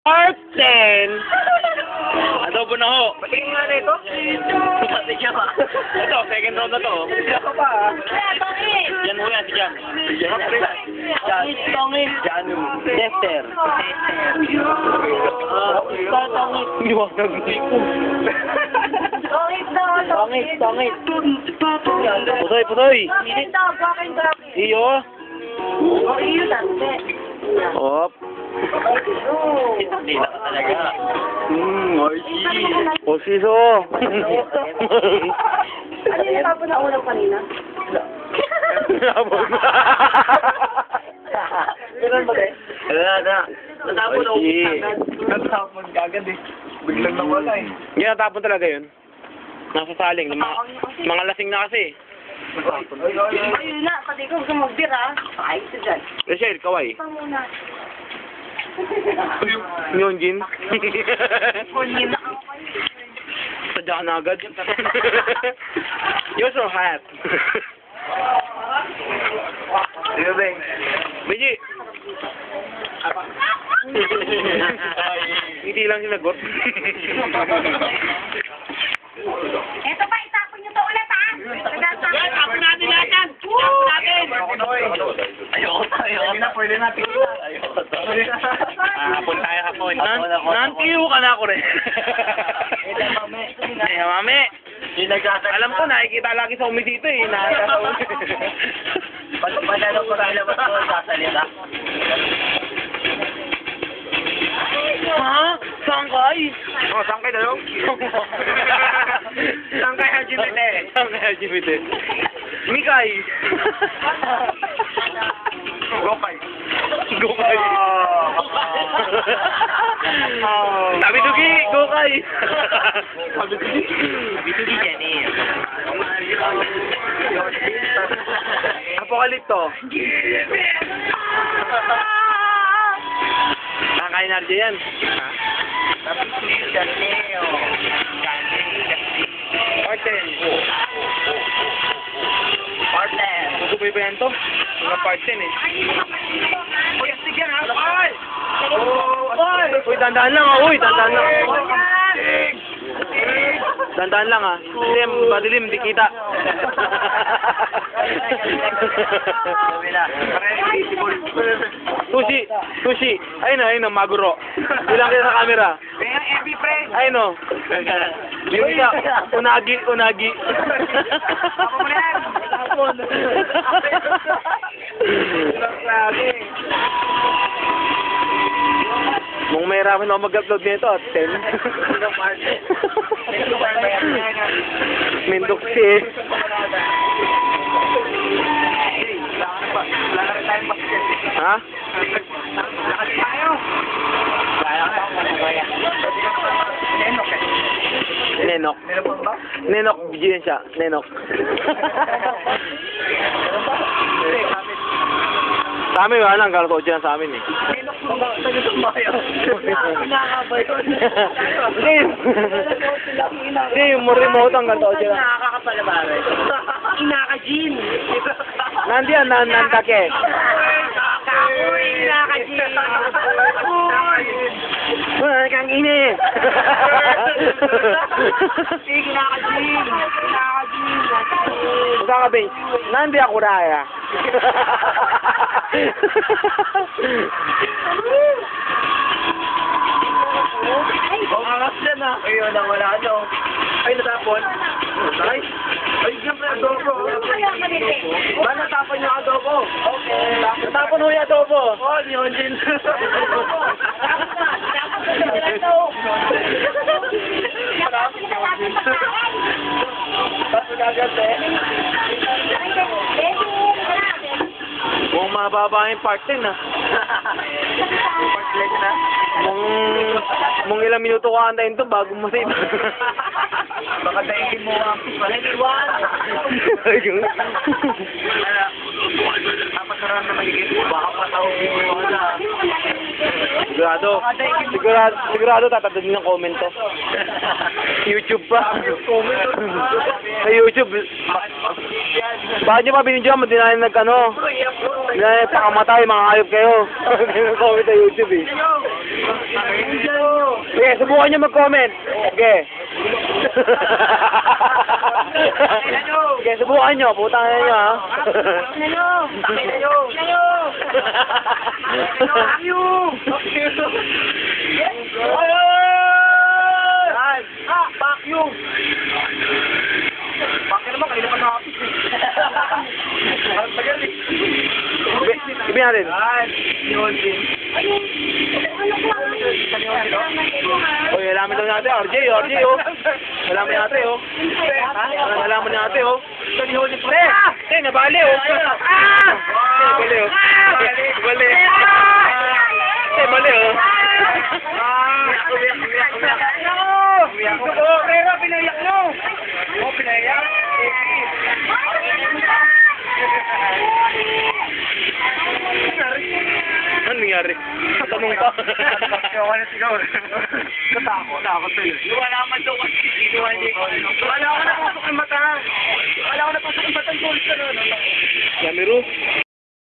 Part 10. Adobo na ho. Patingin nga na ito. Pati siya ba? Ito, second round na to. Siya ka pa ah. Yan mo yan, si Jan. Tongit. Janu. Tester. Tongit. Liwanag ko. Tongit daw, Tongit. Tongit. Pusoy, pusoy. Tongit daw, bakit bakit? Iyo. O, iyo dante. Hop. Hindi na talaga. Oishi. Osiso. Ano yung natapon na ulam kanina? Labog na. Ganun ba eh? Wala na. Natapon na Oishi. Natapon kagad eh. Biglang nawala eh. Hindi natapon talaga yun. Nasa saling. Mga lasing na kasi. Ayun na, pati ko gusto magbira. Ay, ito dyan. Rachel, kaway. Ito muna. Yun, Jin. Kunin na ako kayo. Sadya ka na agad. You're so hot. Sino ba eh? Beji. Hindi lang sinagot. Ito pa, itapon nyo to ulit ha. Tapon natin lahat yan! Tapon natin! Ayoko na, pwede natin. Ayoko na. Hapon tayo, hapon. Nantiyo ka na ako rin. Ay, mami. Alam ko, nakikita lagi sa umisito eh. Panalo ko tayo labas ko, sasalita. Ha? Sangkay? Oh, sangkay na yung? Sangkay LGBT. Sangkay LGBT. Mikay. Gopay. Gokay. Sabi Dugi, Gokay. Sabi Dugi. Sabi Dugi yan eh. Apokalipto. Kakain na rin yan. Sabi Dugi yan eh. Parten. Parten. Magubay ba yan to? Mga parten eh. Uy, astig yan ha. Ay! Uy, dandaan lang ah. Uy, dandaan lang. Dandaan lang ah. Dilim, madilim, di kita. Sushi, sushi. Ayun na, maguro. Bilang kita sa camera. Kaya Ebi pre. Ayun o. Yung isa, unagi, unagi. Ako mo na yan. Mung may ramen ako mag-upload nito at 10. Mindok si. Ha? Nenok. Nenok, bigyan siya. Nenok. Sa amin, wala nang galto dyan sa amin eh. Hindi, yung remote ang galto dyan. Nakakapalabari. Inaka-gym. Nandiyan, nandake. Kapoy, inaka-gym. Wala kang ini. Sige, inaka-gym. Inaka-gym. Saan ka, Ben? Nandi ako raya. Ang angas dyan ah. Ayun, wala ano. Ay, natapon. Ay, siyempre adobo. Ba, natapon yung adobo? Okay. Natapon ho yung adobo. Oh, yun din. Tapos agad eh. Kung mababa yung part 10 ah. Mung ilang minuto ka antayin to bago mo save. Baka daigin mo ang paniwan. Dapat naran na magiging baka patawagin mo wala. Sigurado tatadagin ng comment to. YouTube pa. Sa YouTube. Bakit nyo pa binidyo? Hindi na nag-ano. Hindi na pakamatay, mga hayop kayo. Comment sa YouTube eh. Sige, subukan nyo mag-comment. Sige. Sige, subukan nyo. Putang na nyo, ha? Fuck you! Bakit naman, kanina pa nakapit eh. Ang tagal eh. Sabi natin. Yun din. Uy, alaman daw natin. RJ, oh. Alaman natin, oh. Alaman natin, oh. Pre, nabali, oh. Nabali, oh. Nabali. Nabali, oh. Pero pinayak nyo! Pinayak? Ano nangyari? Tanong pa. Ako na sigaw. Natakot eh. Wala man daw kasi. Wala ko na pasok ang mata. Wala ko na pasok ang mata. Gold ka na. Camero.